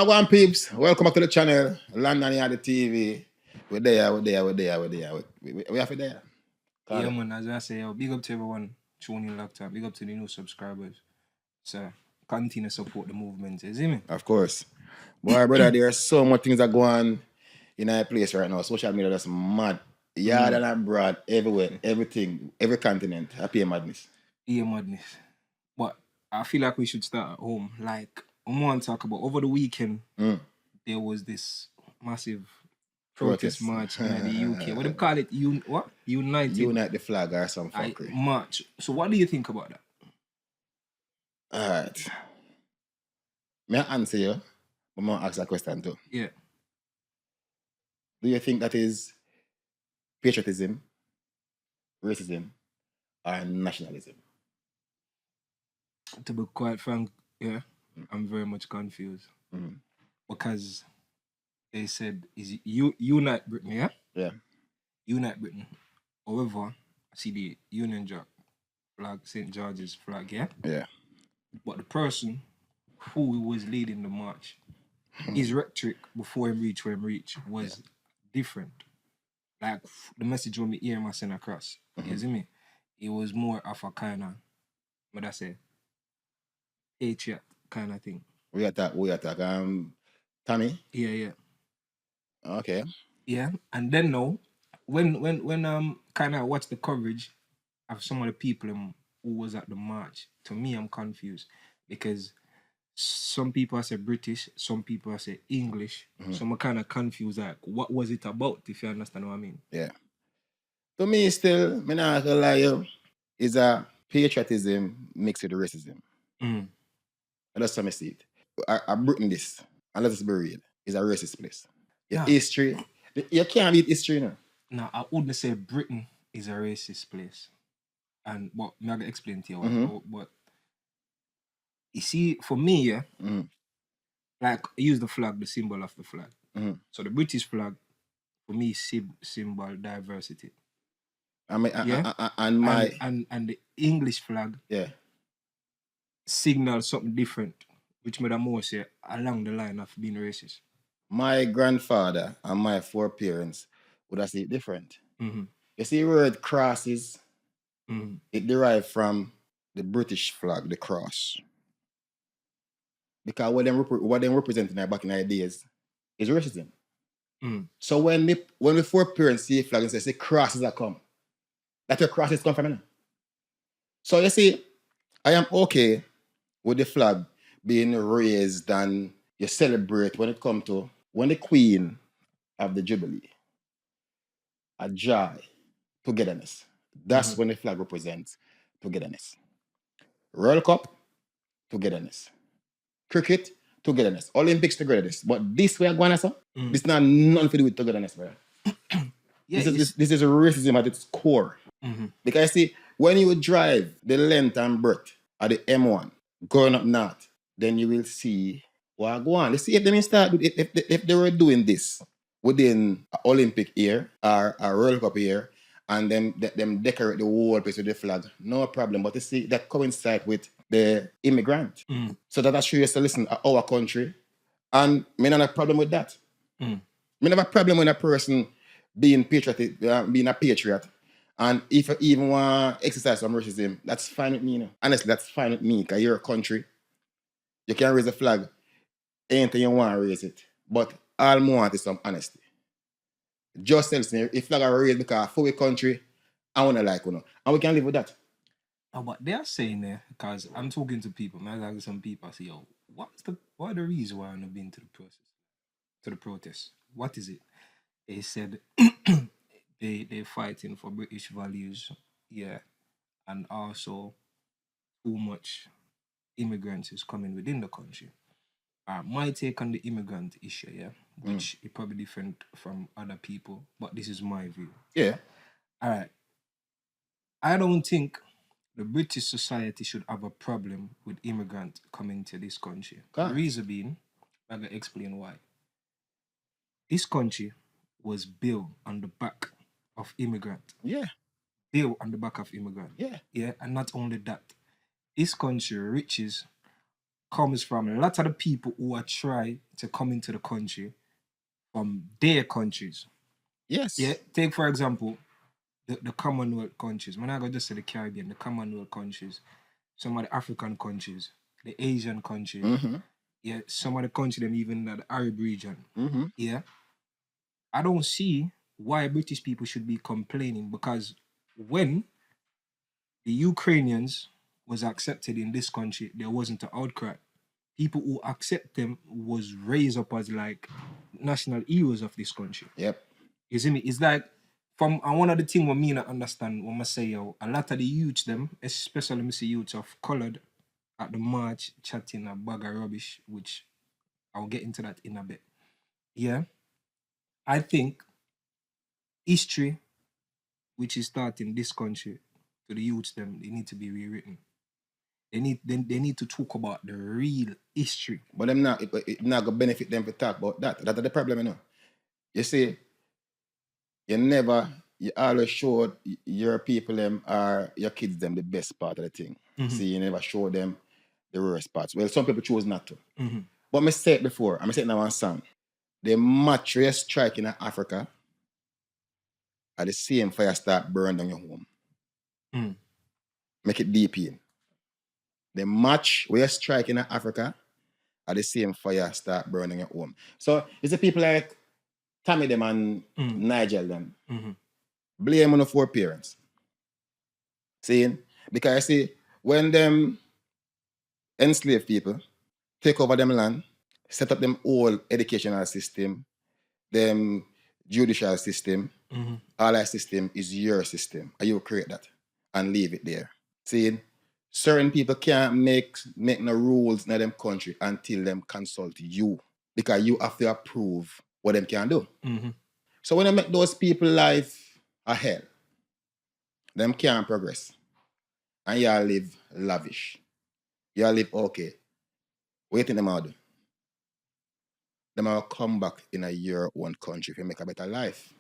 Wagwan peeps, welcome back to the channel. London here, the TV. We're there. We have it there. Yeah, man, as I say, big up to everyone tuning locked up. Big up to the new subscribers. So, continue to support the movement, you see me? Of course. Boy, brother, there are so much things that go on in our place right now. Social media that's mad. Yard and abroad, everywhere, everything, every continent. Happy madness. Yeah, madness. But I feel like we should start at home. Like, I want to talk about over the weekend, there was this massive protest march in the UK. What do you call it? United. Unite the flag or some fuckery. March. So what do you think about that? All right. May I answer you? I'm going to ask a question too. Yeah. Do you think that is patriotism, racism, or nationalism? To be quite frank, yeah, I'm very much confused. Because they said, is Unite Britain, yeah? Yeah. Unite Britain. However, I see the Union Jack flag, St. George's flag, yeah? Yeah. But the person who was leading the march, his rhetoric before him reach where him reach was different. Like the message when me hear him send across, you see me? It was more of a kind of, what I say, patriot kind of thing. We attack. Tommy? Yeah. Okay. Yeah, and then now, when kind of watch the coverage of some of the people who was at the march, to me I'm confused because some people say British, some people say English, so I'm kind of confused. Like, what was it about? If you understand what I mean? Yeah. To me, still, me not gonna lie, you, is a patriotism mixed with racism. And that's how I see it. I Britain this, and let us be real, is a racist place. Your history, you can't beat history now. No, I wouldn't say Britain is a racist place. And what I'm gonna explain to you but you see, for me, yeah, like I use the flag, the symbol of the flag. So the British flag, for me, symbol diversity. And the English flag, signal something different, which made more say along the line of being racist. My grandfather and my foreparents would have said it different. You see, the word crosses, it derived from the British flag, the cross. Because what them representing back in the days is racism. So when the foreparents see a flag and say crosses are come, that's where crosses come from. So you see, I am okay with the flag being raised and you celebrate when it comes to when the Queen of the Jubilee, a joy, togetherness. That's when the flag represents togetherness. World Cup, togetherness. Cricket, togetherness. Olympics, togetherness. But this way, this not nothing to do with togetherness, brother. This is racism at its core. Because see, when you drive the length and breadth of the M1 going up north, then you will see what go on. Let's see if they were doing this within an Olympic year or a World Cup year, and them decorate the whole place with the flag, no problem. But you see, that coincides with the immigrant. So that shows you to listen to our country, and me not have a problem with that. Me not have a problem with a person being patriotic, being a patriot. And if you even want to exercise some racism, that's fine with me. You know? Honestly, that's fine with me, because you're a country. You can raise a flag anything you want to raise it. But all I want is some honesty. Just tell me, if flag are raised because for a country, I want to like, you know. And we can live with that. Oh, but they are saying there, because I'm talking to people, man, like some people, I say, yo, what are the reasons why I've not been to the protest? What is it? They said they're fighting for British values, yeah, and also too much immigrants is coming within the country. My take on the immigrant issue, yeah, which is probably different from other people, but this is my view. Yeah. All right. I don't think the British society should have a problem with immigrants coming to this country. The reason being, I'm going to explain why. This country was built on the back of immigrants. Yeah. Built on the back of immigrants. Yeah. Yeah, and not only that, this country riches comes from a lot of the people who are trying to come into the country from their countries. Yes. Yeah. Take for example the Commonwealth countries. When I go just to the Caribbean, the Commonwealth countries, some of the African countries, the Asian countries, yeah, some of the countries, them even the Arab region. Yeah. I don't see why British people should be complaining, because when the Ukrainians was accepted in this country, there wasn't an outcry. People who accept them was raised up as like national heroes of this country. Yep. You see me? It's like from and one of the things what me not understand when I say yo, a lot of the youths them, especially me see youths of colored at the march chatting a bag of rubbish, which I'll get into that in a bit. Yeah. I think history, which is starting this country, to the youths them, they need to be rewritten. They need to talk about the real history. But them not it not gonna benefit them to talk about that. That's the problem, you know. You see, you always show your people them or your kids them the best part of the thing. See, you never show them the worst parts. Well, some people choose not to. But I said it before, I'm saying now one song. The mattress strike in Africa are the same fire start burn down your home. Make it deep in. The match where you strike in Africa are the same fire start burning your home. So it's the people like Tommy them and Nigel them. Blame on the four parents. Seeing? Because I see when them enslaved people take over them land, set up them whole educational system, them judicial system, all that system is your system. And you create that and leave it there. Seeing? Certain people can't make no rules in them country until them consult you. Because you have to approve what them can do. So when they make those people life a hell, them can't progress. And y'all live lavish. Y'all live okay. What you think them will do? Them will come back in your own country if you make a better life.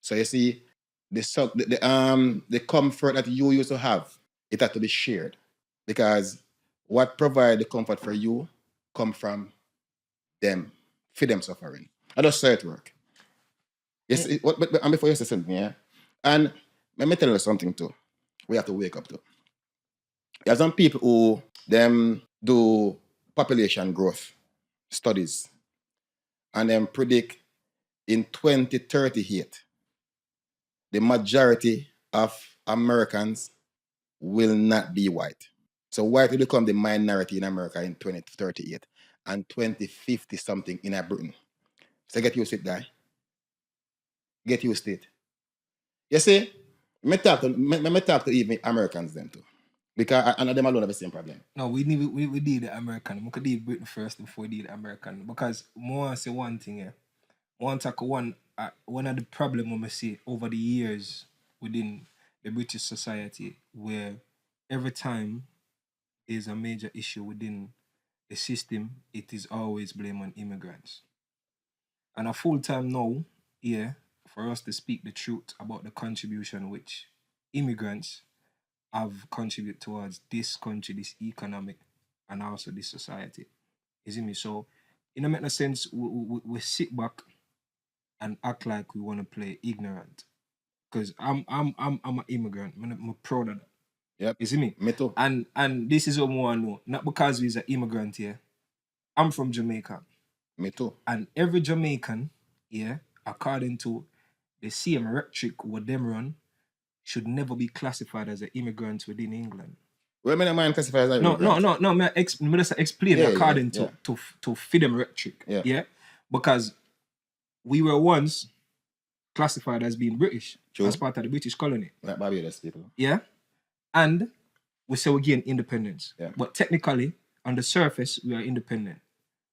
So you see, the comfort that you used to have, it had to be shared. Because what provide the comfort for you come from them, for them suffering. I just saw it work. Yes, and before you say something, yeah. And let me tell you something too. We have to wake up to. There's some people who them do population growth studies and then predict in 2038 the majority of Americans will not be white. So white will become the minority in America in 2038 and 2050 something in Britain. So get used to it, guy. Get used to it. You see, me talk to even Americans then too. Because I know them alone have the same problem. No, we need the American. We could do Britain first before we do the American. Because more say one thing here. One of the problem we see over the years within the British society, where every time there's a major issue within the system, it is always blame on immigrants. And a full time now, yeah, for us to speak the truth about the contribution which immigrants have contributed towards this country, this economic, and also this society. You see me? So, in a make no sense, we sit back and act like we want to play ignorant. Because I'm an immigrant. I'm proud of that. Yep. You see me? Me too. And this is what I want to know. Not because we're an immigrant here. I'm from Jamaica. Me too. And every Jamaican, yeah, according to the same rhetoric what them run, should never be classified as an immigrant within England. Well, I mind classified as an immigrant. No. Me just explain according to freedom rhetoric. Yeah. Because we were once classified as being British. True. As part of the British colony. Like Barbados people. Yeah. And we say we gain independence. Yeah. But technically, on the surface, we are independent.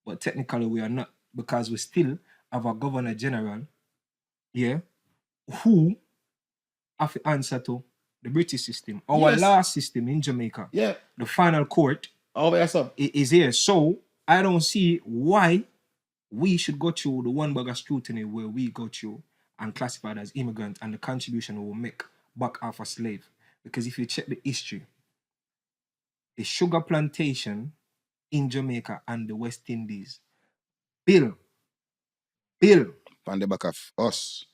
But technically, we are not. Because we still have a Governor General, yeah, who have to answer to the British system. Our last system in Jamaica, the final court, is here. So I don't see why we should go through the one bag of scrutiny where we go through and classified as immigrant and the contribution we will make back off a slave. Because if you check the history, the sugar plantation in Jamaica and the West Indies. Bill. On the back of us.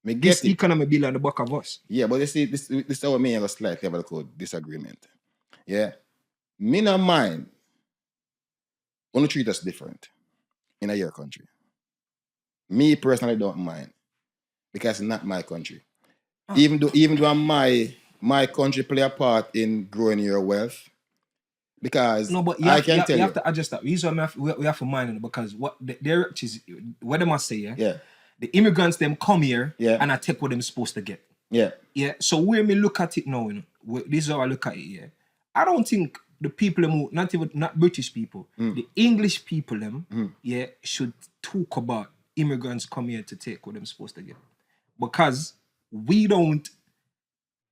Me get This it. economy bill on the back of us. Yeah, but you see, this is how me have a slight level of disagreement. Yeah. Me not mind. Want to treat us different in your country. Me personally don't mind. Because it's not my country. Even though my country play a part in growing your wealth. Because no, but you have to adjust that. Reason we have to mind it because what what they must say, yeah. The immigrants them come here yeah. and I take what them supposed to get. Yeah. Yeah. So where me look at it now, this is how I look at it, yeah. I don't think the people not British people, the English people yeah, should talk about immigrants come here to take what them supposed to get. Because we don't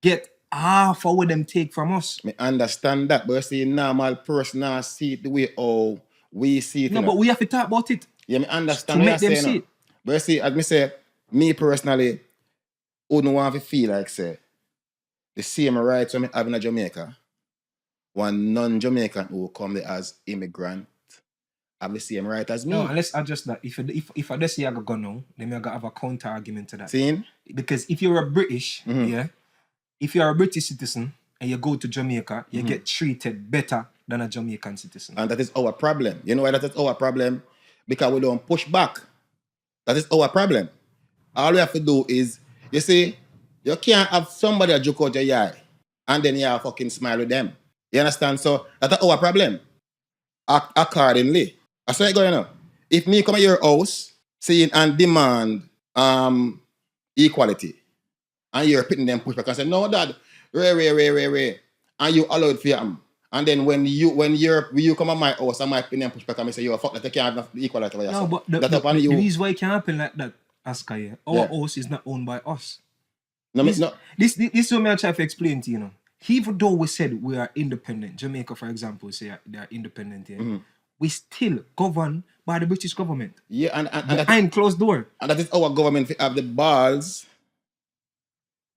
get half of what them take from us. I understand that, but you see, normal person now see it the way how we see it. No, but we have to talk about it. Yeah, I understand to make them see it. But you see, as me say, me personally, wouldn't want to feel like say the same rights I have in Jamaica, one non-Jamaican who come there as immigrant have the same right as me. No, and let's adjust that. If I just say I go now, then I gotta have a counter argument to that. See? Because if you're a British, yeah, if you're a British citizen and you go to Jamaica, you get treated better than a Jamaican citizen. And that is our problem. You know why that is our problem? Because we don't push back. That is our problem. All we have to do is, you see, you can't have somebody that joke out your eye and then you have fucking smile with them. You understand? So that's our problem. Accordingly. That's what going on. If me come to your house, saying and demand equality, and you're putting them push back and say, no, Dad, Ray, and you allow it for them. And then when you come at my house, I might put them push back and say, yo, fuck that, you can't have equality for yourself. No, but the reason why it can happen like that, Oscar, yeah, our house is not owned by us. No, this is what I'm trying to explain to you, Even though we said we are independent, Jamaica, for example, say they are independent, yeah, we still govern by the British government. Yeah, and behind closed door. And that is our government have the balls.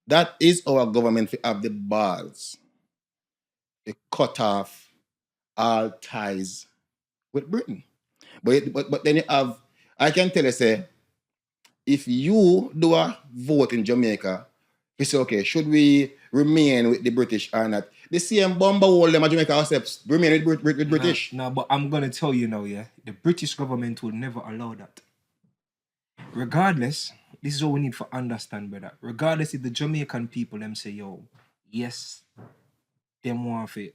That is our government have the balls. They cut off all ties with Britain. But then you have, I can tell you, say, if you do a vote in Jamaica, you say, okay, should we remain with the British or not? The same bomber wall them at Jamaica accepts remain with British. No, but I'm going to tell you now, yeah, the British government will never allow that. Regardless, this is what we need to understand, brother. Regardless if the Jamaican people, them say, yo, yes, them want to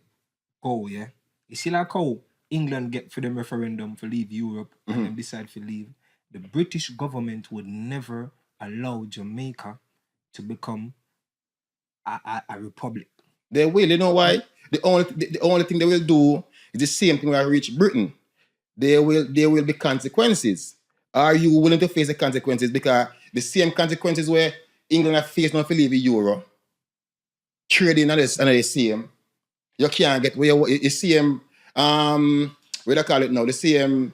go, yeah. You see like how England get for them referendum for leave Europe and them decide to leave. The British government would never allow Jamaica to become a republic. They will. You know why? The only thing they will do is the same thing when I reach Britain. There will be consequences. Are you willing to face the consequences? Because the same consequences where England have faced now for leave the euro, trading and the same. You can't get where you same what do I call it now? The same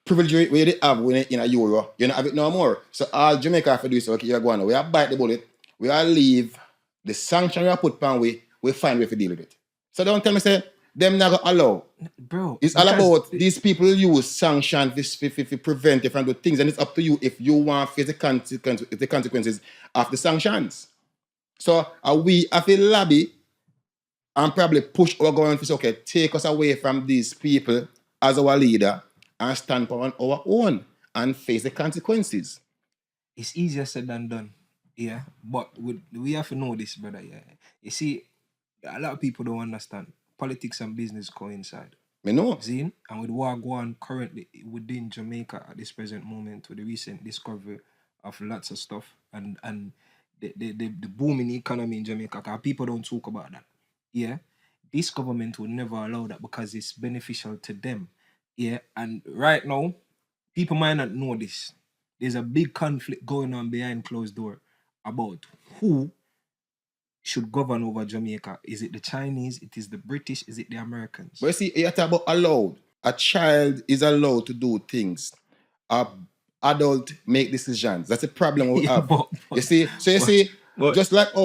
privilege where they have when in a euro. You don't have it no more. So all Jamaica have to do is okay, you're going. We have bite the bullet. We are leave the sanction we have put on we find way to deal with it. So don't tell me say them not gonna allow. Bro. It's all about these people use sanctions to prevent you from doing things, and it's up to you if you want to face the consequences of the sanctions. So we have to lobby and probably push our government to say, okay, take us away from these people as our leader and stand on our own and face the consequences. It's easier said than done. Yeah, but we have to know this, brother. Yeah, you see, a lot of people don't understand politics and business coincide. Me know. Zine, and with what going on currently within Jamaica at this present moment, with the recent discovery of lots of stuff and the booming economy in Jamaica, because people don't talk about that. Yeah, this government will never allow that because it's beneficial to them. Yeah, and right now, people might not know this. There's a big conflict going on behind closed door about who should govern over Jamaica. Is it the Chinese? It is the British? Is it the Americans? But you see, you talk about allowed. A child is allowed to do things. An adult make decisions. That's a problem we have. You see, just like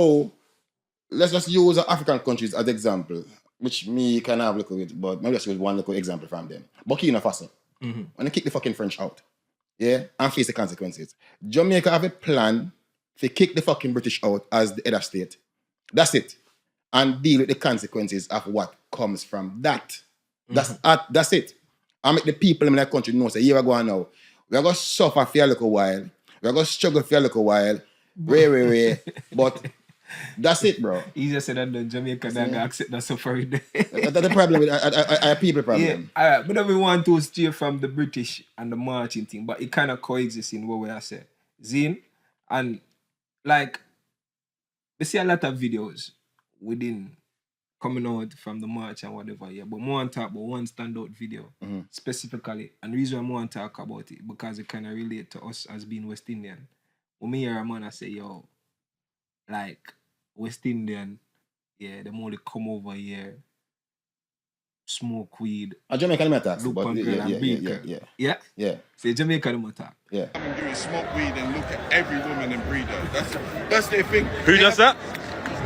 let's just use African countries as example. which me can have a look at it, but maybe just with one little example from them. Burkina Faso, when they kick the fucking French out, yeah, and face the consequences. Jamaica have a plan to kick the fucking British out as the head of state. That's it. And deal with the consequences of what comes from that. That's it. I make the people in that country know, say, here we go now. We're going to suffer for a little while. We're going to struggle for a little while. But that's it, bro. Easier said than done. Jamaica don't accept that suffering. That's the problem with a people problem. Yeah, alright. But then we want to steer from the British and the marching thing, but it kind of coexists in what we are saying. Zine, and like, we see a lot of videos within coming out from the march and whatever, yeah. But more want to talk about one standout video specifically. And the reason I want to talk about it because it kind of relate to us as being West Indian. When me hear a man I say, yo, like West Indian, yeah, them only come over here, smoke weed, Jamaican attack, look on girl and breed girl. Yeah. Say Jamaica them attack. Yeah. Come and do is smoke weed and look at every woman and breed her. That's their thing. Who does that?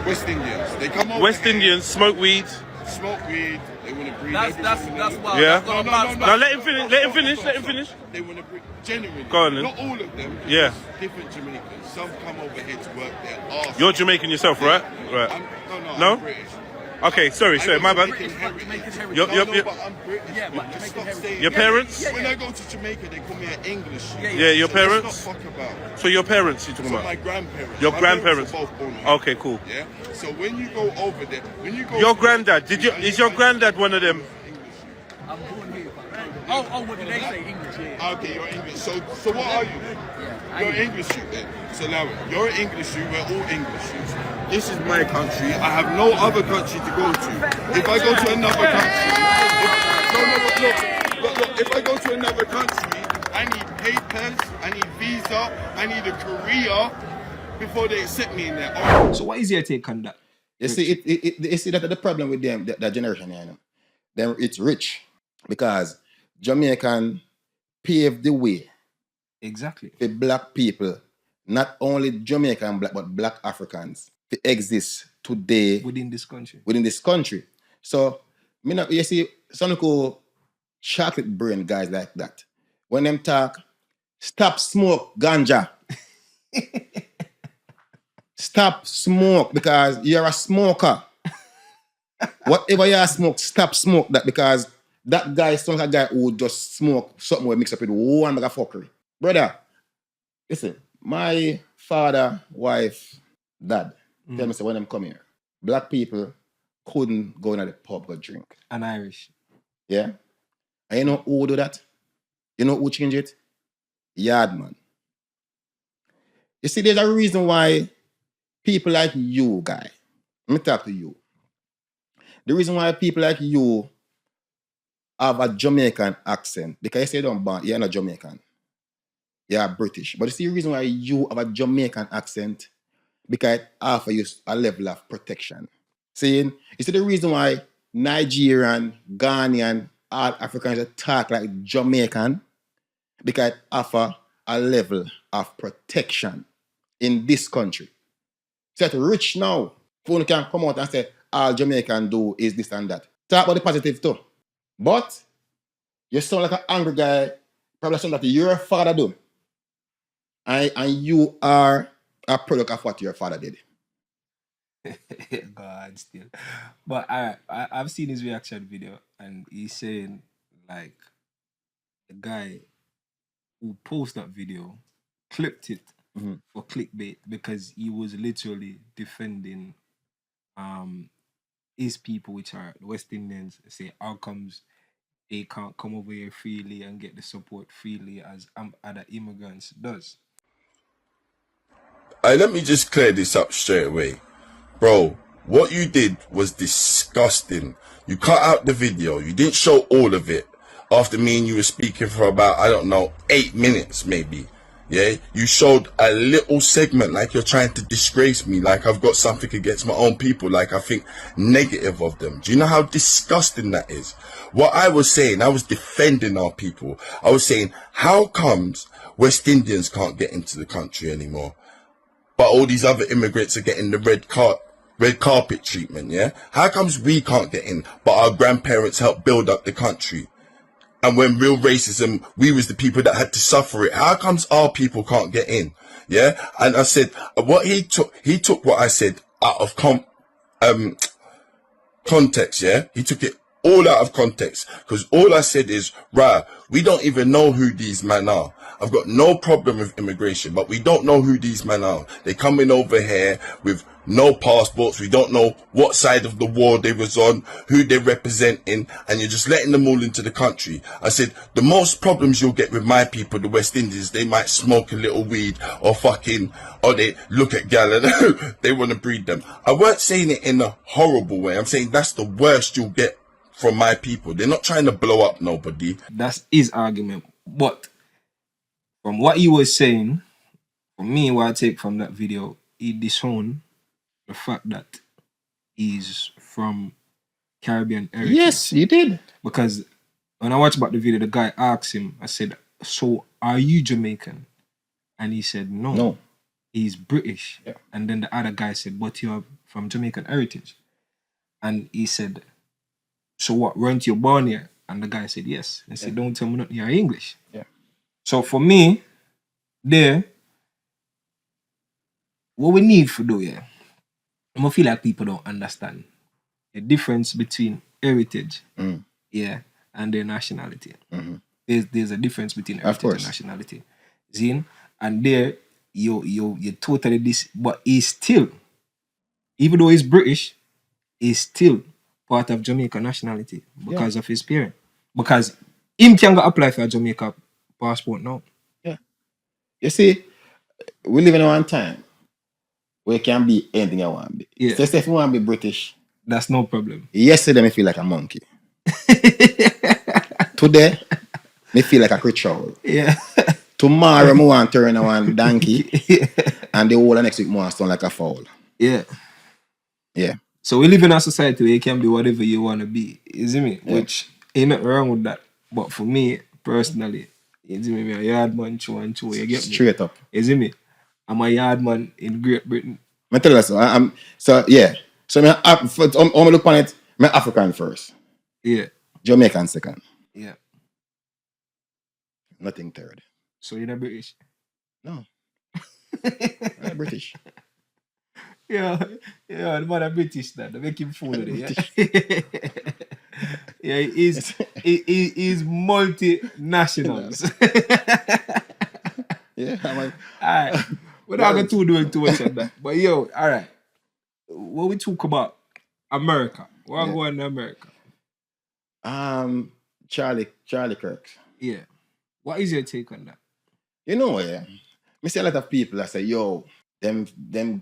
West Indians. They come over. West Indians smoke weed. Smoke weed. They want to breed. That's wild. Yeah. No, let him finish. Let him finish. They want to breed. Genuinely. Go on then. Not all of them. Yeah. Different Jamaicans. Some come over here to work their arse. You're Jamaican yourself, right? Right. I'm British. Okay, sorry, my bad. But I'm British. Yeah, but Jamaican heritage. Your parents? When I go to Jamaica, they call me an English. Yeah, your so parents? let's not fuck about. So your parents you're talking So about? my grandparents. Your My grandparents? parents are both born here. Okay, cool. Yeah. So when you go over there, Your granddad, is your granddad one of them? I'm born here. Oh, what did they say? English, yeah. Okay, you're English. So what are you? You're English you then. So now you're English you. We're all English you. This is my country. I have no other country to go to. If I go to another country, look, if I go to another country, I need papers, I need visa, I need a career before they accept me in there. So what is your take on that? You see, you see that the problem with them, that generation, you know, them it's rich because Jamaican paved the way. Exactly. For black people, not only Jamaican black, but black Africans to exist today within this country. So, you see, some cool chocolate brain guys like that. When them talk, stop smoke ganja. Stop smoke because you're a smoker. Whatever you smoke, stop smoke that because that guy is a guy who just smoke something we mix up with one bag of fuckery. Brother, listen, my father, wife, dad, tell me say when them come here, black people couldn't go in the pub go drink. And Irish. Yeah? And you know who do that? You know who change it? Yardman. You see, there's a reason why people like you, guy, let me talk to you. The reason why people like you have a Jamaican accent, because you say you're not Jamaican. You're British. But you see the reason why you have a Jamaican accent, because it offers you a level of protection. You see the reason why Nigerian, Ghanaian, all Africans talk like Jamaican, because it offers a level of protection in this country. So it's rich now. Phone can come out and say, all Jamaican do is this and that. Talk about the positive too. But you sound like an angry guy, probably something that your father do. And you are a product of what your father did. God, still. But I've seen his reaction video and he's saying, like, the guy who posted that video clipped it for clickbait because he was literally defending his people, which are the West Indians, say how comes they can't come over here freely and get the support freely as other immigrants does. Let me just clear this up straight away. Bro, what you did was disgusting. You cut out the video. You didn't show all of it. After me and you were speaking for about, 8 minutes maybe. Yeah, you showed a little segment like you're trying to disgrace me, like I've got something against my own people, like I think negative of them. Do you know how disgusting that is? What I was saying, I was defending our people. I was saying, how comes West Indians can't get into the country anymore, but all these other immigrants are getting the red red carpet treatment, yeah? How comes we can't get in, but our grandparents helped build up the country? And when real racism, we was the people that had to suffer it. How comes our people can't get in? Yeah? And I said, what he took what I said out of context, yeah? He took it all out of context. Because all I said is, right, we don't even know who these men are. I've got no problem with immigration, but we don't know who these men are. They come in over here with no passports. We don't know what side of the war they was on, who they're representing, and you're just letting them all into the country. I said, the most problems you'll get with my people, the West Indies, they might smoke a little weed or they look at gal and they want to breed them. I weren't saying it in a horrible way. I'm saying that's the worst you'll get from my people. They're not trying to blow up nobody. That's his argument. But from what he was saying, for me, what I take from that video, he disowned the fact that he's from Caribbean heritage. Yes, you did. Because when I watched about the video, the guy asked him, I said, so are you Jamaican? And he said, no. He's British. Yeah. And then the other guy said, but you're from Jamaican heritage. And he said, so what, weren't you born here? And the guy said, yes. And said, don't tell me nothing, you're English. Yeah. So for me, what we need to do, I feel like people don't understand the difference between heritage, and their nationality. Mm-hmm. There's a difference between heritage and nationality. Zine, and there you totally this, but he's still, even though he's British, he's still part of Jamaica nationality because of his parent. Because him can go apply for a Jamaica passport now. Yeah. You see, we live in one time where you can be anything I want to be. Yeah. So if you want to be British, that's no problem. Yesterday, me feel like a monkey. Today, me feel like a creature. Yeah. Tomorrow, I want to turn one donkey. And the whole next week, I want to sound like a fowl. Yeah. Yeah. So we live in a society where you can be whatever you want to be. You see me? Yeah. Which ain't nothing wrong with that. But for me, personally, you see me, I'm a yard man, chew, you get me? Straight up. You see me? I'm a yard man in Great Britain. I tell you so. So I'm look on it, I'm African first. Yeah. Jamaican second. Yeah. Nothing third. So you're not British? No. I'm British. Yeah, the man are British now. They make him fool of it, yeah. He's multinationals. Yeah, alright. We're not going to do too much of that. But alright. When we talk about America, what going to America? Charlie Kirk. Yeah. What is your take on that? You know, I see a lot of people that say, yo, them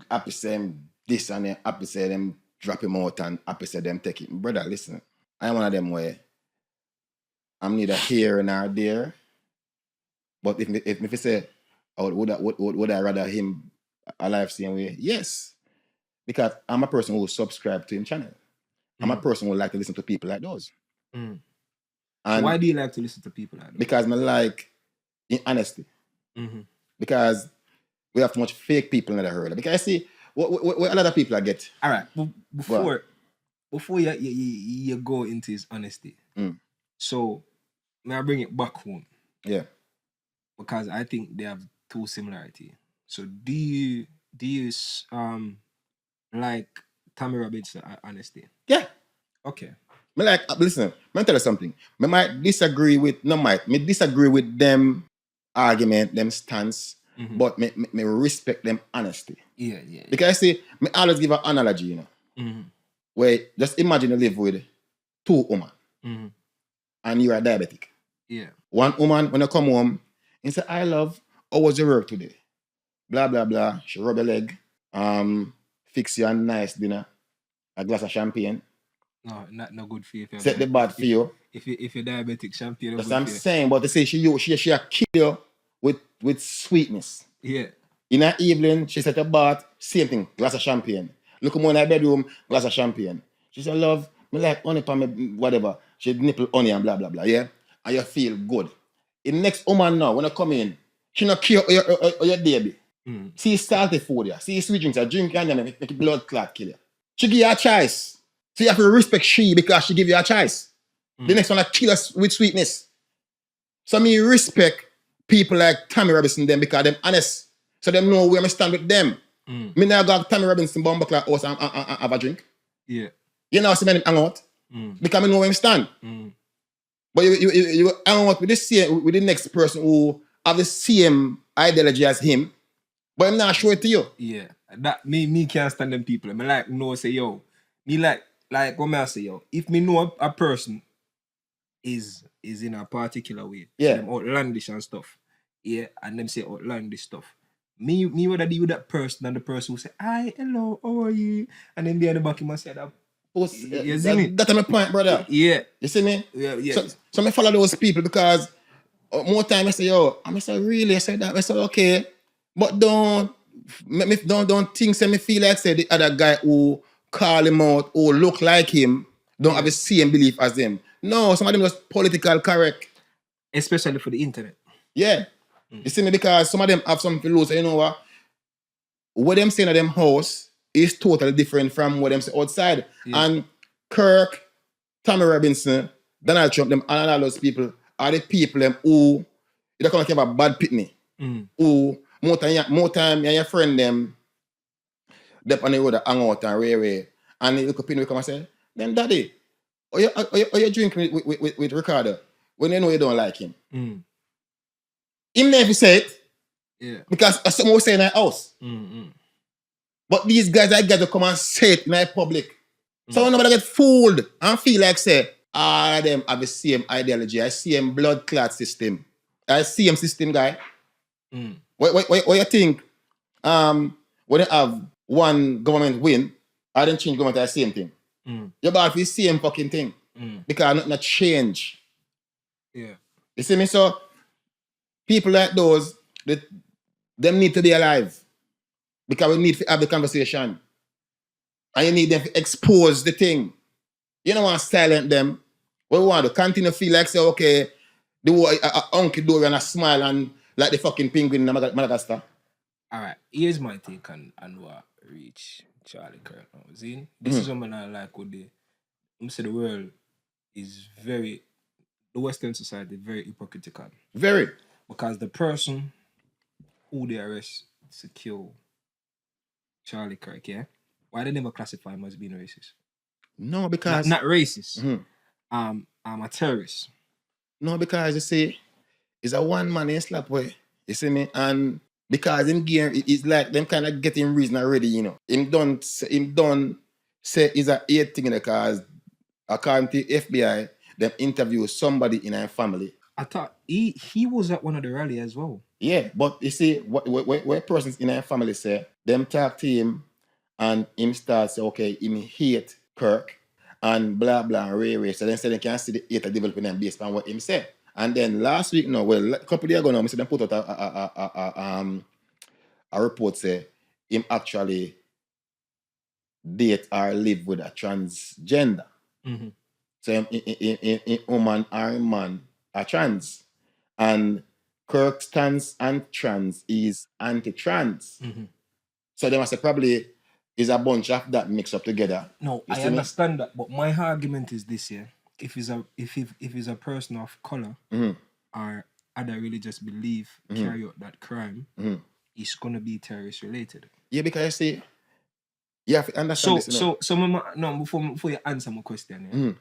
happy say this and them happy say them drop him out and happy say them take it. Brother, listen, I'm one of them where I'm neither here nor there. But if you say, would I rather him alive same way? Yes. Because I'm a person who subscribe to him channel. I'm a person who like to listen to people like those. Mm. And so why do you like to listen to people like that? Because I like in honesty. Mm-hmm. Because we have too much fake people in the herd. Because I see what a lot of people I get. All right, before you go into his honesty, so may I bring it back home? Yeah. Because I think they have two similarities. So do you like Tommy Robbins' honesty? Yeah. Okay. Listen, let me tell you something. Me disagree with them argument, them stance, but me respect them honesty. Yeah. Because I say, me always give an analogy, you know, where just imagine you live with two women, and you're a diabetic. Yeah. One woman, when you come home, and say, I love, how was your work today? Blah, blah, blah. She rub your leg, fix you a nice dinner, a glass of champagne. No, not good for you. Set the bad for you. If you're diabetic, champagne. That's what I'm saying, but they say she kill you with sweetness. Yeah. In the evening, she set a bath, same thing, glass of champagne. Look in her bedroom, glass of champagne. She said, love, me like honey for me, whatever. She nipple honey and blah, blah, blah, yeah? And you feel good. In the next woman now, when you come in, she not care your baby. See salty food, yeah. See sweet drinks, drink and then make blood clot kill you. She give you a choice. So you have to respect she because she give you a choice. The next one like kill us with sweetness. So me respect people like Tammy Robinson them because them honest. So them know where I stand with them. Me now got Tammy Robinson bomb like house and have a drink. Yeah. You know, see me hang out. Because I know where I stand. But you hang out with the next person who have the same ideology as him, but I'm not sure it to you. Yeah. That me can't stand them people. Me like no say yo. Me like what me I say yo. If me know a person is in a particular way, Yeah. so them outlandish and stuff. Yeah, and them say outlandish stuff. Me would deal with that person and the person who say, "Hi, hello, how are you?" And then behind the back of my said, you see me? That's my point, brother. Yeah. You see me? Yeah. So I follow those people because more time I say, yo, I say, really? I say that. I say, okay. But don't think say me feel like say the other guy who call him out or look like him don't have the same belief as him. No, some of them just political correct. Especially for the internet. Yeah. You see me? Because some of them have something to lose. You know what them saying at them house is totally different from what them say outside. Yeah. And Kirk, Tommy Robinson, Donald Trump, them and all those people are the people them who you don't have a bad pitney. Who more time your friend them dep on the road hang out and railway. And they look up in we come and say, then daddy, you drinking with Ricardo when you know you don't like him. Him never say it. Yeah. Because someone was saying in our house. But these guys I get to come and say it in our public. So nobody get fooled and feel like say, all of them have the same ideology. I see him blood clot system. I see him system guy. What you think? When you have one government win, I don't change government the same thing. You're about the same fucking thing. Because nothing change. Yeah. You see me? So people like those, them need to be alive. Because we need to have the conversation. And you need them to expose the thing. You don't want to silence them. We want to continue to feel like, say, okay, the Uncle Dory and a smile and like the fucking penguin in Madagascar. All right, here's my take on what reach Charlie Kirk now. See, this is something I like with I'm say the world is the Western society very hypocritical. Very. Because the person who they arrest to kill Charlie Kirk, yeah, why they never classify him as being racist? No, because not racist. I'm a terrorist. No, because you see, it's a one man in slap way. You see me? And because him gear, it's like them kind of getting reason already, you know. Him done say it's a 8 thing because according to FBI, them interview somebody in our family. I thought he was at one of the rally as well. Yeah, but you see, what persons in our family say, them talk to him and him start say, okay, him hate Kirk and blah blah and Ray. So then say they can see the hate developing them based on what him said. And then last week, a couple of days ago now, I said them put out a report say him actually date or live with a transgender. So him woman or him man are trans. And Kirk stands and trans is anti-trans. So they must say probably is a bunch of that mixed up together. No, I understand that, but my argument is this here. If it's a person of color or other religious belief carry out that crime, it's gonna be terrorist related. Yeah, because you see, you have to understand this. Before you answer my question, yeah.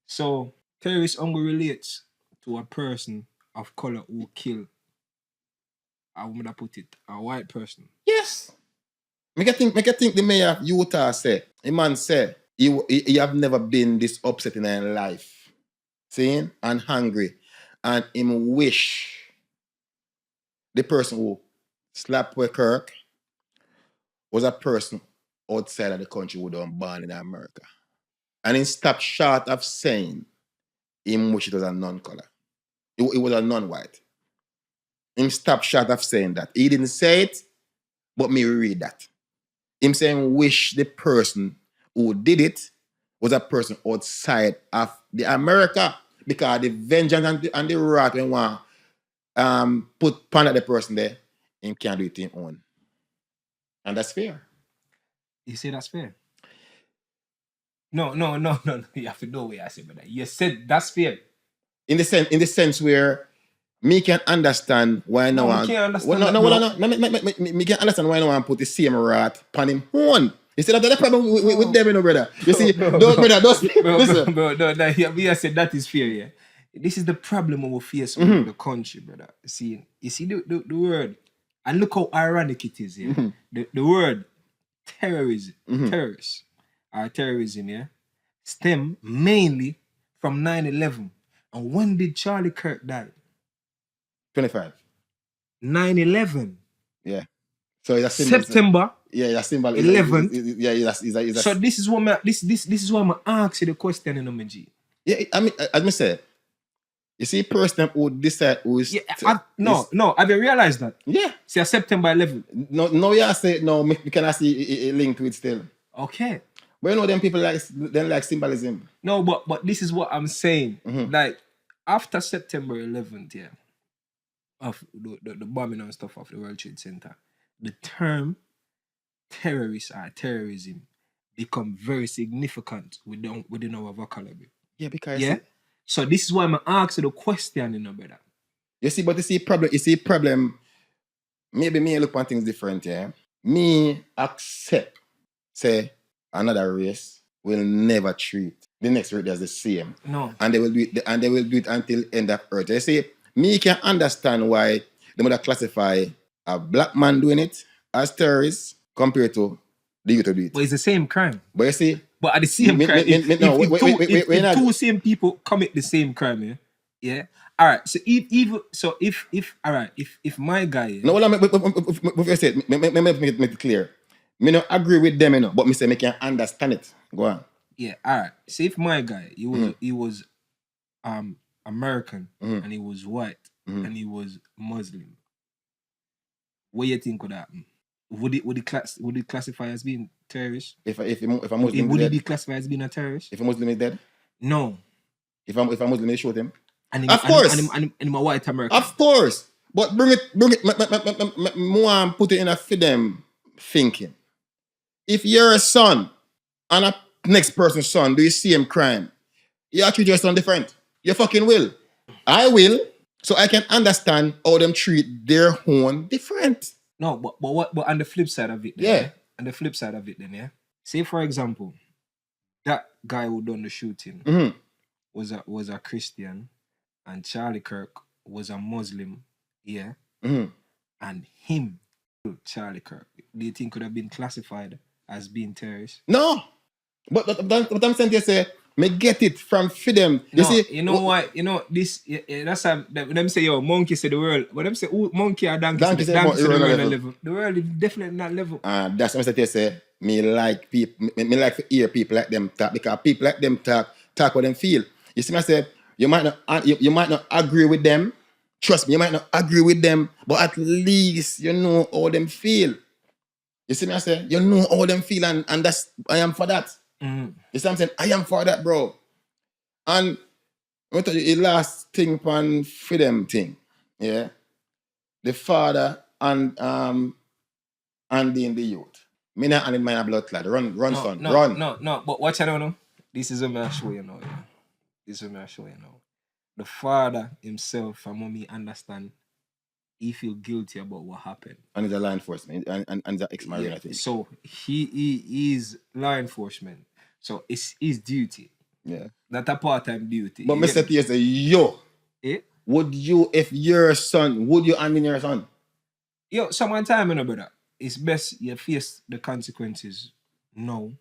So terrorist only relates to a person of color who kill, how would I put it, a white person. Yes. Make I think the mayor of Utah said, a man said, he have never been this upset in his life. Seeing and hungry. And him wish the person who slapped with Kirk was a person outside of the country who was born in America. And he stopped short of saying him wish it was a non-color. It was a non-white. Him stopped short of saying that. He didn't say it, but me read that. Him saying wish the person who did it was a person outside of the America because the vengeance and the wrath when one put pan at the person there, him can't do it in own. And that's fair. You say that's fair? No. You have to know what I said, brother. You said that's fair. In the sense where me can understand why no No, one. me can't understand Well, that, bro. Me can understand why no one put the same rat pan him horn. You see that's the problem with them, you know, brother. You see, brother, those listen. Bro, no, we said that is fair, yeah. This is the problem we face with the country, brother. You see the word, and look how ironic it is, yeah. The word terrorism, terrorism, yeah, stem mainly from 9/11. And when did Charlie Kirk die? 25. 9/11. Yeah. So it's a symbol. September. Yeah, it's a symbol. 11th. Yeah, it's a. So this is what this is why I'm asking you the question, you know, my G. Yeah, I mean, as I said, you see, person who decide who is. Yeah, no. Have you realized that? Yeah. See, September 11th. No, yeah, say no. We cannot see a link to it still. Okay. But you know, them people like symbolism. No, but this is what I'm saying. Like after September 11th, yeah, of the bombing and stuff of the World Trade Center, the term terrorist or terrorism become very significant within our vocabulary. Yeah, because yeah. So this is why I'm asking the question, you know, brother. You see, but you see problem. Maybe me look at things different, yeah. Me accept, say another race will never treat the next race as the same. No. And they will do it until end of earth. You see, me can understand why they would classify a black man doing it as terrorist compared to the youth to do it. But it's the same crime. But you see, but at the same crime, if two same people commit the same crime, yeah. All right. So if my guy, yeah, no, well, I said, make it clear. Me not agree with them, you know, but me say me can understand it. Go on. Yeah. All right. So if my guy, he was American and he was white and he was Muslim, what you think would happen? Would he classify as being terrorist? If a Muslim would he be classified as being a terrorist? If a Muslim is dead? No. If a Muslim, they shoot him. Of course. And my white American. Of course. But bring it. More put it in a for them thinking. If you're a son and a next person's son do the same crime, you treat your son different. You fucking will. I will. So I can understand how them treat their own different. No, but on the flip side of it, then, yeah. On the flip side of it, then, yeah. Say for example, that guy who done the shooting was a Christian, and Charlie Kirk was a Muslim, yeah. And him, Charlie Kirk, do you think could have been classified as being terrorist? No, but I'm saying to say, me get it from them. You see, you know why? You know this. That's how them say, yo, monkey say the world. But them say, monkey or donkey say the world level. The world is definitely not level. That's what I say. Me like people. Me like to hear people like them talk, because people like them talk what them feel. You see, I say you might not agree with them. Trust me, you might not agree with them, but at least you know how them feel. You see me, I say you know how them feel, and that's I am for that. You see what I'm saying? I am for that, bro. And I'm tell you the last thing on freedom thing. Yeah. The father and Andy in the youth. Me not and in my blood clot. Run, son. Run. No. But watch I don't know. This is what I show you now. Yeah. This is what I show you now. The father himself, from what me understand, he feel guilty about what happened. And he's a law enforcement and the ex-marine, I think. So he is law enforcement. So it's his duty. Yeah. Not a part-time duty. But Mr. T say, yo, would you, if your son, would you hand in your son? Yo, sometime, you know, brother, it's best you face the consequences now.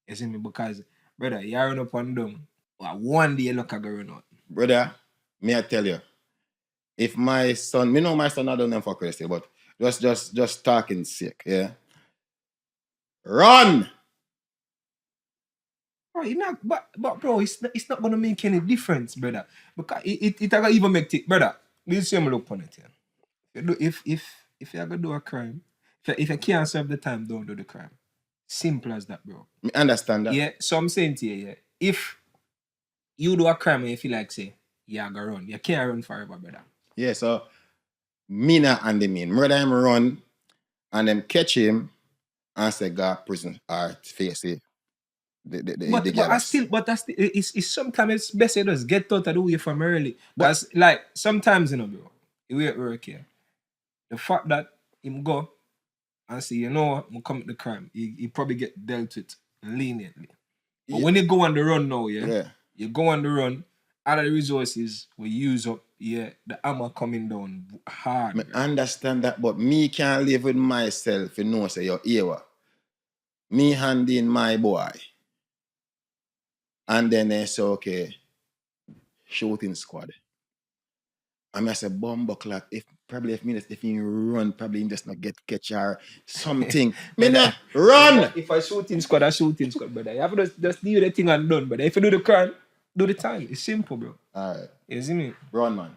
You see me? Because, brother, you run up and down. One day you look at going out. Brother, may I tell you, if my son, me know my son I don't know for crazy, but just talking sick, yeah. Run! But bro, it's not gonna make any difference, brother. Because it gonna even make it, brother. This same look on it, yeah. If you're gonna do a crime, if you can't serve the time, don't do the crime. Simple as that, bro. I understand that. Yeah, so I'm saying to you, yeah, if you do a crime and you feel like say, yeah, go run. You can't run forever, brother. Yeah, so me not and the mean. Murder him run and them catch him and say go prison or face it. gas. It's sometimes it's best you just get out of the way from early. Because like sometimes, you know, bro, the way it work here, the fact that him go and say, you know what, I'm commit the crime, he probably get dealt with leniently. But when you go on the run now, you go on the run, all of the resources we use up, the hammer coming down hard. I understand that, but me can't live with myself, you know, say, yo, here, me handing my boy. And then they say, okay, shooting squad. And I say, bomb clock, if you run, probably you just not get catch or something. Me nah, run! If I shooting squad, I shooting squad, brother. You have to just do the thing and done, brother. If you do the crime, do the time. It's simple, bro. Alright. You see me? Brown man.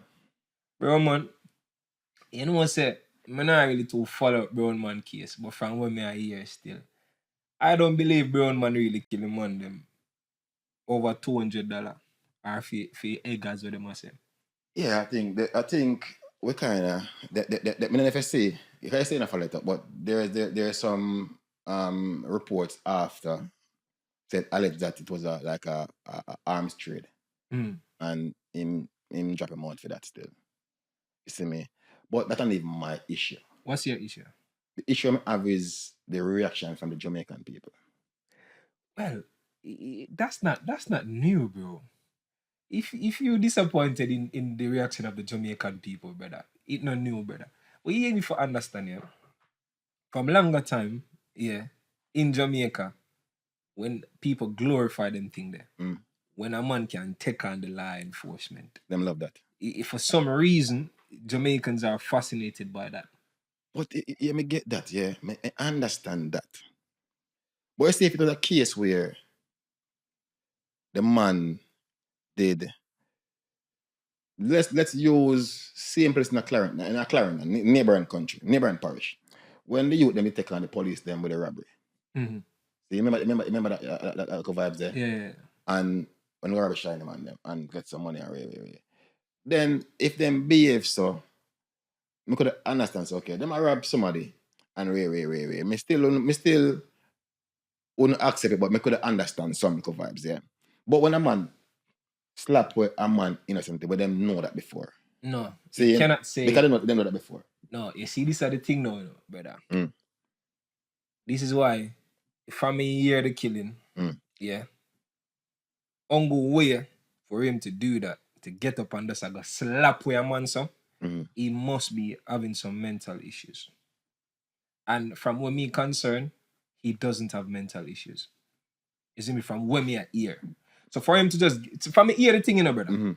You know what I say? I'm not really too follow up Brown man case, but from what I hear still, I don't believe Brown man really kill him on them over $200 or for eggers what they must say. Yeah, I think we kind of that me never say if I say enough for later, but there's some reports after said alleged that it was like a arms trade, and him drop him out for that still. You see me, but that's not even my issue. What's your issue? The issue I have is the reaction from the Jamaican people. Well, that's not new, bro. If you're disappointed in the reaction of the Jamaican people, brother, it's not new, brother. But you need to understand, yeah, from longer time, in Jamaica, when people glorify them thing there, when a man can take on the law enforcement, them love that. If for some reason, Jamaicans are fascinated by that. But you may get that, yeah. I understand that. But I say if it was a case where the man did, let's use same place in a Clarendon, neighboring country, neighboring parish. When the youth them take on the police them with a robbery. Mm-hmm. So you remember that vibes there? Yeah. And when we robbery shine them on them and get some money away. Then if them behave so, I could understand so okay, them rob somebody and way. Me still wouldn't accept it, but I could understand some vibes, yeah. But when a man slap with a man innocently, but them know that before. No, see, you cannot say because they know that before. No, you see, this is the thing now, brother. This is why if I hear the killing, only way for him to do that, to get up and just go slap with a man, so he must be having some mental issues. And from what me concerned, he doesn't have mental issues. You see me, from what me hear. So for him to from me hear the thing, you know, brother.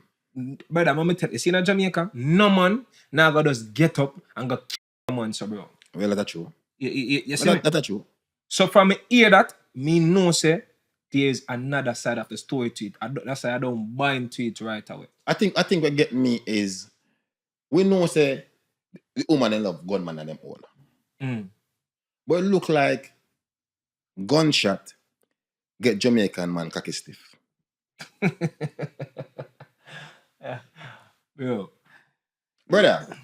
Brother, I'm gonna tell you, see in Jamaica, no man now go just get up and go kill a man, so bro. Well, that's true. You see that's true. So from me hear that, me know say there's another side of the story to it. That's why I don't buy into it right away. I think what get me is we know say the woman they love gunman and them all. But it look like gunshot get Jamaican man cocky stiff. Bro. Brother,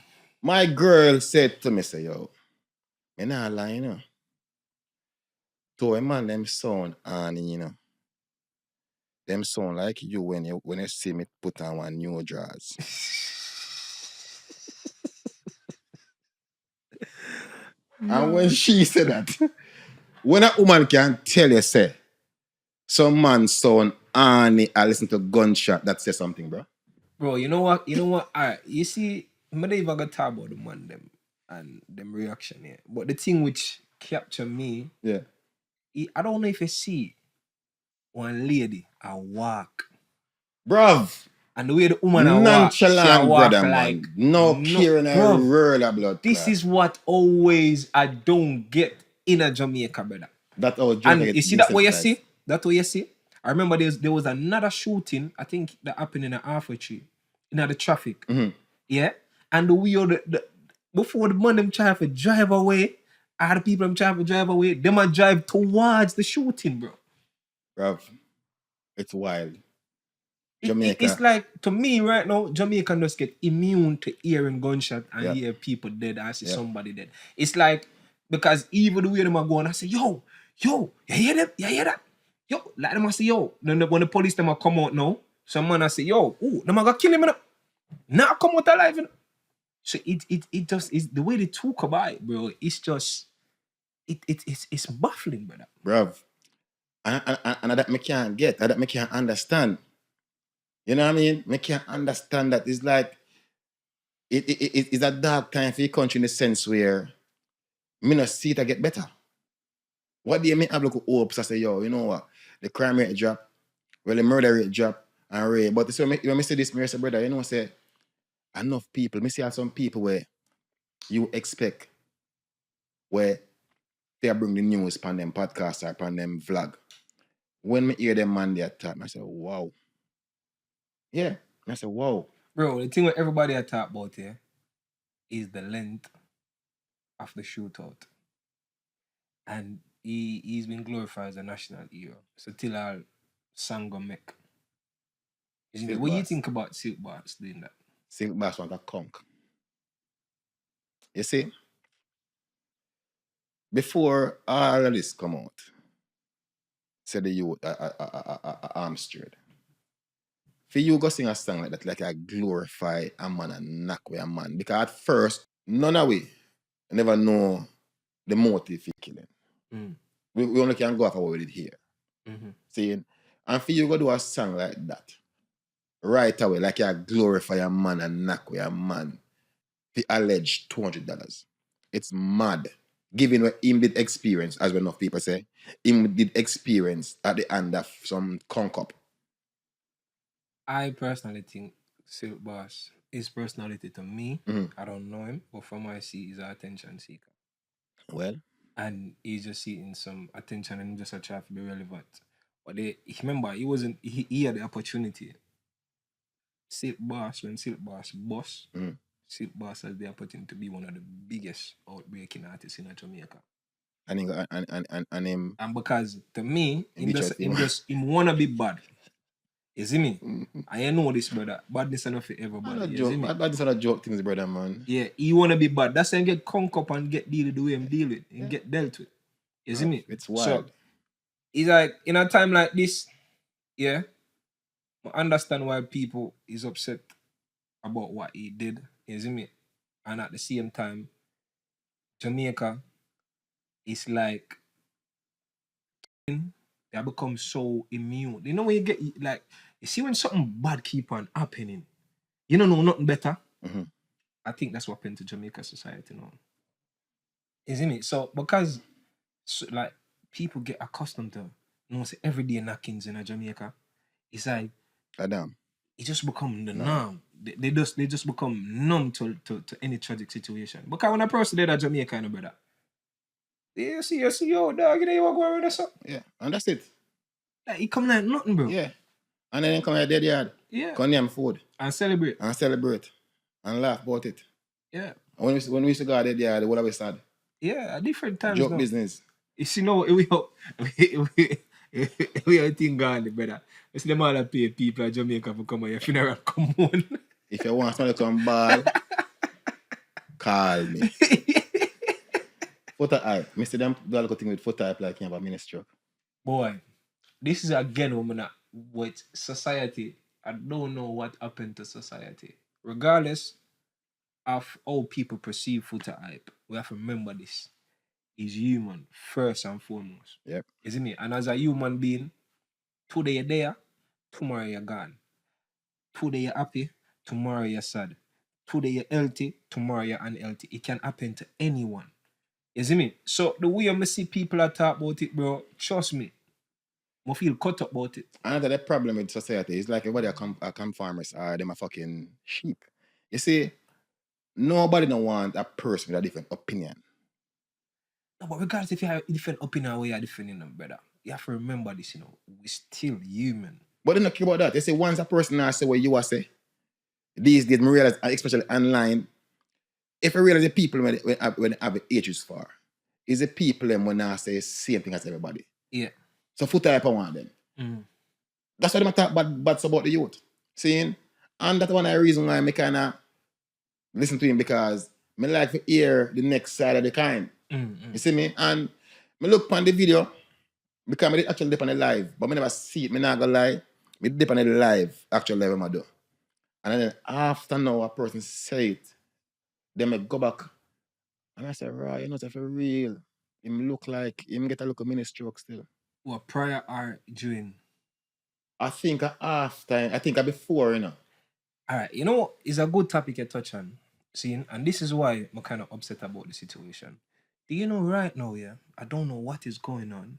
my girl said to me, say, yo, me not lie, you know. To a man, them sound and you know. Them sound like you when you see me put on one new drawers. And when she said that, when a woman can tell you, say, some man sound and I listen to gunshot, that says something, bro. Bro, you know what? Alright, you see, I don't even got to talk about the man them and them reaction here. But the thing which capture me, I don't know if you see one lady a walk. Bruv. And the way the woman nonchalant, walk, brother, like, man. No caring a roll of blood. This is what always I don't get in a Jamaica, brother. That all and you see that what you see? That what you see? I remember there was another shooting, I think that happened in the Alpha Tree, in the traffic. Yeah? And the way before the man them try to drive away, other people them try to drive away, them might drive towards the shooting, bro. Bruv, it's wild. Jamaica. It's like, to me right now, Jamaica just get immune to hearing gunshot and hear people dead and see somebody dead. It's like, because even the way them are going, I say, yo, you hear them? You hear that? Yo, like them I say, yo, then when the police them a come out now, some man I say, yo, ooh, them I got kill him, you know. Now come out alive, you know. So it just is the way they talk about it, bro. It's just it's baffling, brother. Bruv. And that me can't get, and that me can't understand. You know what I mean? Me can't understand that. It's like it's a dark time for your country in the sense where me not see it get better. What do you mean have look hopes? I say, yo, you know what? The crime rate drop, well the murder rate drop and rape. But so when me say this, me say, brother, you know, say enough people, me see have some people where you expect where they bring the news upon them podcast or upon them vlog. When me hear them man there talk, I say, wow. Yeah. I say, wow. Bro, the thing what everybody I talk about here is the length of the shootout. And he's been glorified as a national hero. So till our song go make. What do you think about Silk Boss doing that? Silk Boss want a conk. You see? Before all of this come out, said the youth arms straight. For you go sing a song like that, like I glorify a man and knock with a man. Because at first, none of we never know the motive for killing. We only can go off of what we did here. Seeing? And for you go do a song like that, right away, like I glorify a man and knock with a man, the alleged $200. It's mad. Given what him did experience, as enough people say, him did experience at the end of some conk up. I personally think Silk Boss, his personality to me, I don't know him, but from what I see, he's an attention seeker. Well. And he's just seeking some attention and just a try to be relevant. But remember, he had the opportunity. Silk Boss, when Silk Boss boss, Silk Boss has the opportunity to be one of the biggest outbreaking artists in Jamaica. And because to me, him wanna be bad. You see me? I know this, brother. Badness enough for everybody. Badness are not joke things, brother, man. Yeah, he wanna be bad. That's why he get conk up and get deal the way him deal with. And get dealt with. You see me? It's wild. So, it's like, in a time like this, yeah, I understand why people is upset about what he did. You see me? And at the same time, Jamaica is like, they have become so immune. You know when you get, like, you see when something bad keep on happening, you don't know nothing better. I think that's what happened to Jamaica society now. You see me? So, because, like, people get accustomed to, you know, say everyday knockings in Jamaica, it's like, Adam. It just become the norm. They just become numb to any tragic situation. Because when a person did at Jamaica, you know, brother, you see, yo, dog, you know, you want to go around or something? Yeah, and that's it. Like, he come like nothing, bro. Yeah. And then come at dead yard. Yeah. Come name food. And celebrate. And laugh about it. Yeah. When we used to go at dead yard, what are we sad? Yeah, at different times. Joke business. You see, no, we are thing gone, brother. You see them all that pay people at Jamaica for come on your funeral, come on. If you want somebody to come ball, call me. Photo eye. Mr. Them do a little thing with photo eye like you have a mini stroke. Boy, this is again woman with society. I don't know what happened to society. Regardless of how people perceive photo hype, we have to remember this. Is human first and foremost. Yep. Isn't it? And as a human being, today you're there, tomorrow you're gone. Today you're happy, tomorrow you're sad. Today you're healthy, tomorrow you're unhealthy. It can happen to anyone. Isn't it? So the way I see people are talk about it, bro, trust me, I feel cut up about it. Another problem with society is like everybody are farmers or them are fucking sheep. You see, nobody don't want a person with a different opinion. No, but regardless if you have a different opinion or you are different in them, brother, you have to remember this, you know, we're still human. But they don't care about that. They say once a person now say what you are say, these days, I realize, especially online, if I realize the people when they have the ages for, is the people them when I say same thing as everybody. Yeah. So foot type I want them. That's why they talk bad about the youth. Seeing? And that's one of the reasons why I kind of listen to him, because I like to hear the next side of the kind. You see me? And I look on the video, Because I did actually dip on the live, but I never see it. I not gonna lie. I dip on the live, actual live I do. And then after now, a person say it, then I go back and I say, right, you know, it's for real. Him look like him get a look of mini stroke still. What prior or during? I think after, I think before, you know. All right, you know, it's a good topic to touch on. See, and this is why I'm kind of upset about the situation. Do you know right now, yeah? I don't know what is going on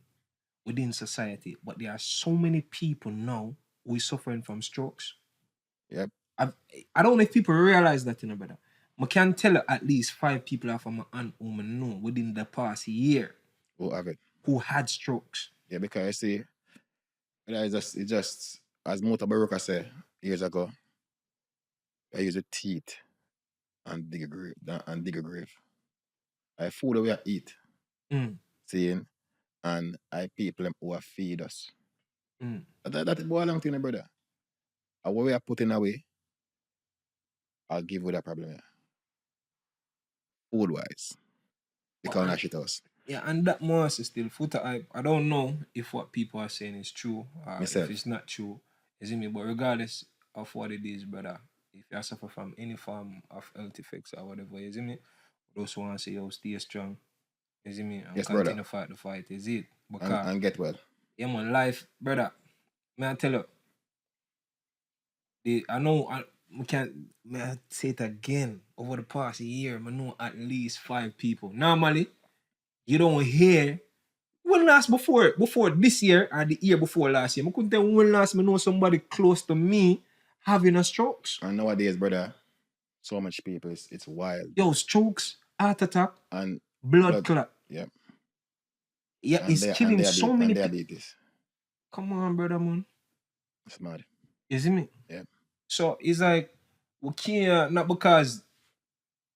within society, but there are so many people now who is suffering from strokes. Yep. I don't know if people realize that, you know, brother. I can tell at least 5 people are from my aunt whom I know within the past year Who have it? who had strokes. Yeah, because I see, it's just as Mota Baruka said years ago, I use the teeth and dig a grave. I food that we eat, seeing, and I people them who are feed us. That is boy long thing, brother. And what we are putting away, I'll give you that problem here. Food wise. Because I shit us. Yeah, and that more is still foot. I don't know if what people are saying is true or Myself. if it's not true. Is it me? But regardless of what it is, brother, if you suffer from any form of health effects or whatever, is it me? Those who want to say, yo, stay strong. Is it me? And Yes, continue brother. to fight the fight. Is it? Because And get well. yeah, man, life, brother. Man, I tell you, I can't say it again. Over the past year, I know at least 5 people. Normally, you don't hear when last before this year or the year before last year. I couldn't tell when last I know somebody close to me having a strokes. And nowadays, brother, so much people, it's wild. Yo, strokes, heart attack, And blood clot. Yep. Yeah, it's killing so many people. Diabetes. Come on, brother, man. It's mad. You see me? Yep. So it's like we can't, not because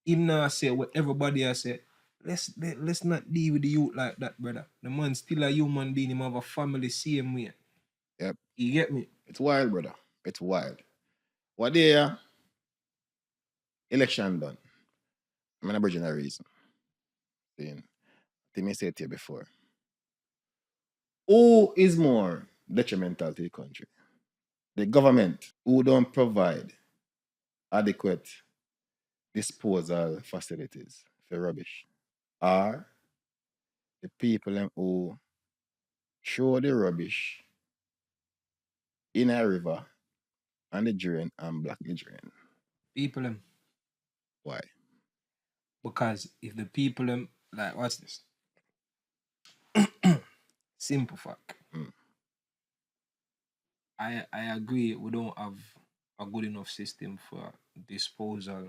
him now say what everybody else say. Let's not deal with the youth like that, brother. The man still a human being. Him have a family same way. Yep. You get me? It's wild, brother. It's wild. What day, election done. I'm an Aboriginal reason. I think I said it to you before. Who is more detrimental to the country? The government, who don't provide adequate disposal facilities for rubbish, or the people who throw the rubbish in a river and the drain and block the drain. People them. Why? Because if the people them like what's this? Simple fact. I agree we don't have a good enough system for disposal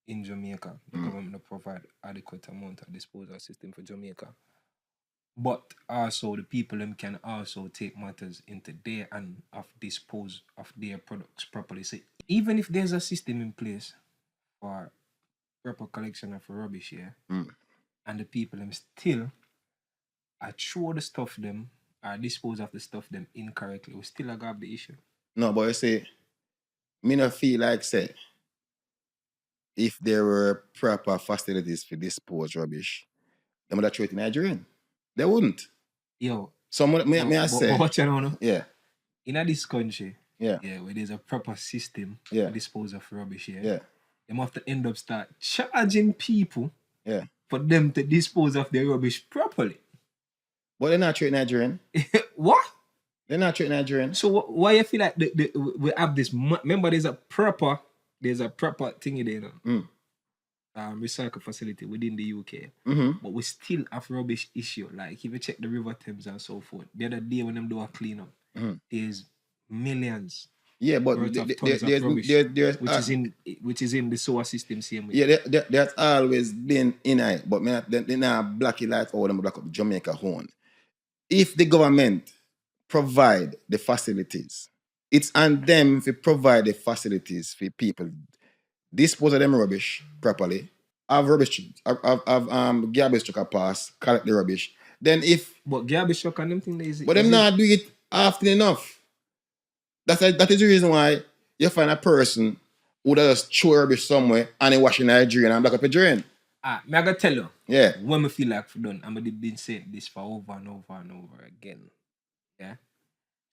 in Jamaica. The government don't provide adequate amount of disposal system for Jamaica. But also the people them can also take matters into their and dispose of their products properly. So even if there's a system in place for proper collection of rubbish here, and the people them still throw the stuff them or dispose of the stuff them incorrectly, we still have the issue. No, but you see, me not feel like say if there were proper facilities for dispose rubbish, they would have throw it in a drain. They wouldn't. Yo. So may I say, but what you know? Yeah. In this country, yeah, where there's a proper system Yeah. to dispose of rubbish, yeah, they have to end up start charging people yeah. for them to dispose of their rubbish properly. But they're not treating that drain. What? They're not treating that drain. So why you feel like we have this? Remember, there's a proper thing there, recycle facility within the UK, but we still have rubbish issue. Like if you check the River Thames and so forth, the other day when them do a cleanup, there's millions. Yeah, but worth of tons of rubbish, which is in the sewer system same way. Yeah, that's always been in it, but they not black it like all them black up Jamaica horn. If the government provide the facilities, it's on them to provide the facilities for people dispose of them rubbish properly. Have rubbish, have garbage truck pass, collect the rubbish. Then but garbage truck and them thing is. But them not do it often enough. That is the reason why you find a person who just throw rubbish somewhere and they wash in a drain and block up a drain. I gotta tell you. Yeah. When I feel like for done, I'm been saying this for over and over and over again. Yeah.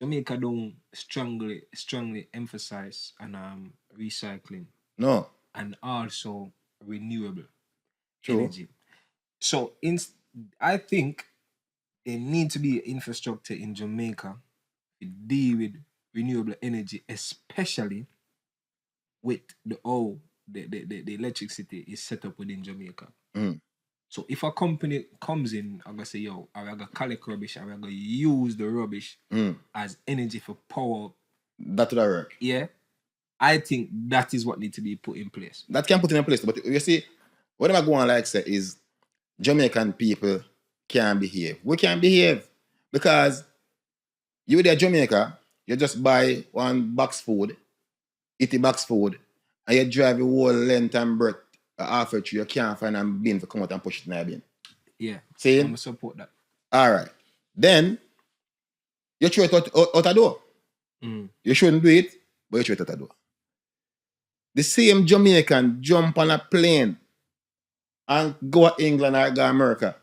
Jamaica don't strongly emphasize on recycling No. and also renewable True. energy. So I think there need to be infrastructure in Jamaica to deal with renewable energy, especially with the electricity is set up within Jamaica. Mm. So if a company comes in, I'm gonna say, yo, I'm gonna collect rubbish, I'm gonna use the rubbish as energy for power. That would work. Yeah. I think that is what needs to be put in place. That can put in place. But you see, what I'm going like say is Jamaican people can't behave. We can't behave. Because you there Jamaica, you just buy one box food, eat the box food, and you drive the whole length and breadth halfway through, you can't find a bin to come out and push it in the bin. Yeah. See? I'm gonna support that. Alright. Then you throw it out the door. You shouldn't do it, but you throw it out the door. The same Jamaican jump on a plane and go to England or go to America.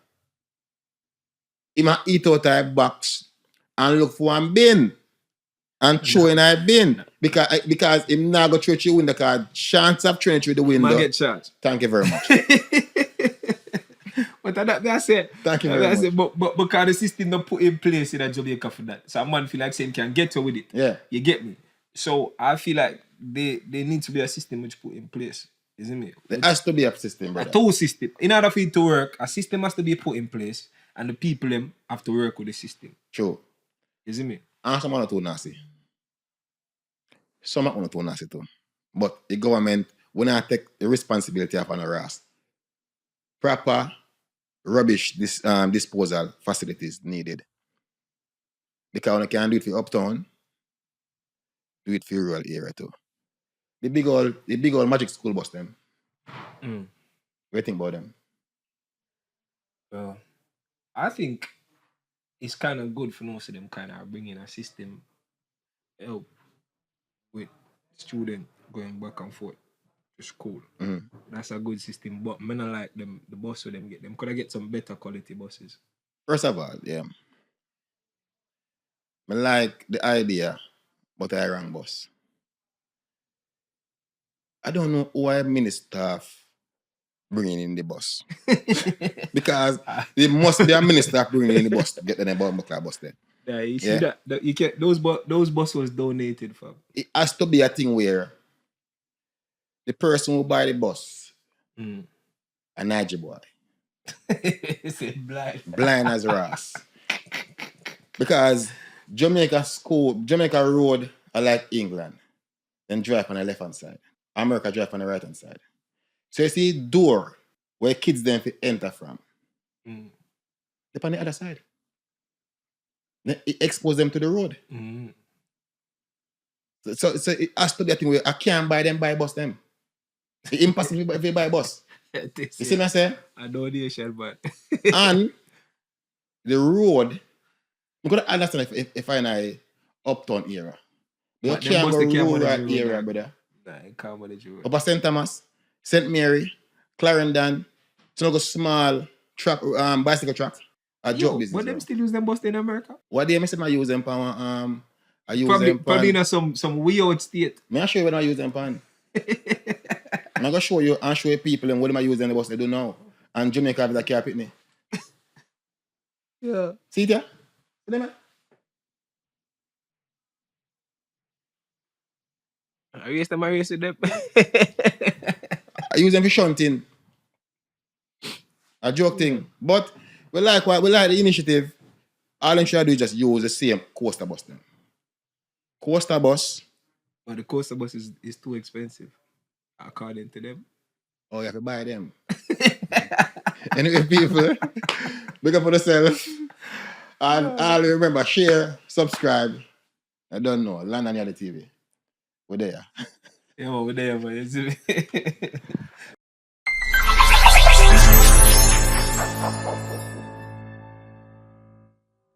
He might eat out of a box and look for one bin and throw in a bin because he not go through the window because chance of throwing through the window. Might get charged. Thank you very much. But that's it. Thank you very much. But because the system not put in place in Jamaica for that. So a man feel like saying can get away with it. Yeah. You get me? So I feel like there need to be a system which put in place. Isn't it? There has to be a system, brother. A tool system. In order for it to work, a system has to be put in place and the people them have to work with the system. True. Isn't it? And some are not too nasty. Some are not too nasty too. But the government will not take the responsibility of an arrest. Proper rubbish disposal facilities needed. Because when you can do it for uptown, do it for rural area too. The big old magic school bus them. What do you think about them? Well, I think it's kind of good for most of them kind of bringing a system help with student going back and forth to school. That's a good system, but I don't like them. The bus for them get them. Could I get some better quality buses? First of all, yeah. I like the idea, but I wrong bus. I don't know why minister bringing in the bus. Because there must be a minister bringing in the bus to get the bus there. Yeah, you see that you can those bus was donated for. It has to be a thing where the person who buy the bus a Niger boy. Blind as a ass. Because Jamaica road are like England. Then drive on the left hand side. America drive on the right hand side. So you see door where kids then enter from. They're on the other side. Then it expose them to the road. So it has to be a thing where I can't buy them, buy bus them. It's impossible if you buy a bus. You see what I say? I know the issue, but and the road, you gotta understand if I'm in a uptown era. You can't go rural area, brother. Nah, it can't manage road. Upper St. Thomas, St. Mary, Clarendon, so you go small track, bicycle track. A job business. But them still use them bus in America? What do you say I use them for? I use probably, them probably in some weird state. May I show you what I use them for? I'm going to show you and show you people and what I use them the bus they do now. And Jamaica have that car pitney. Yeah. See it here? See them? I race them. I use them for shunting. A joke thing. But we like the initiative. All them should do is just use the same coaster bus then. Coaster bus. But the coaster bus is too expensive, according to them. Oh, you have to buy them. Anyway, people, look up for yourself. And all remember, share, subscribe. I don't know. Land on the other TV. We're there. Yeah, we're there, man.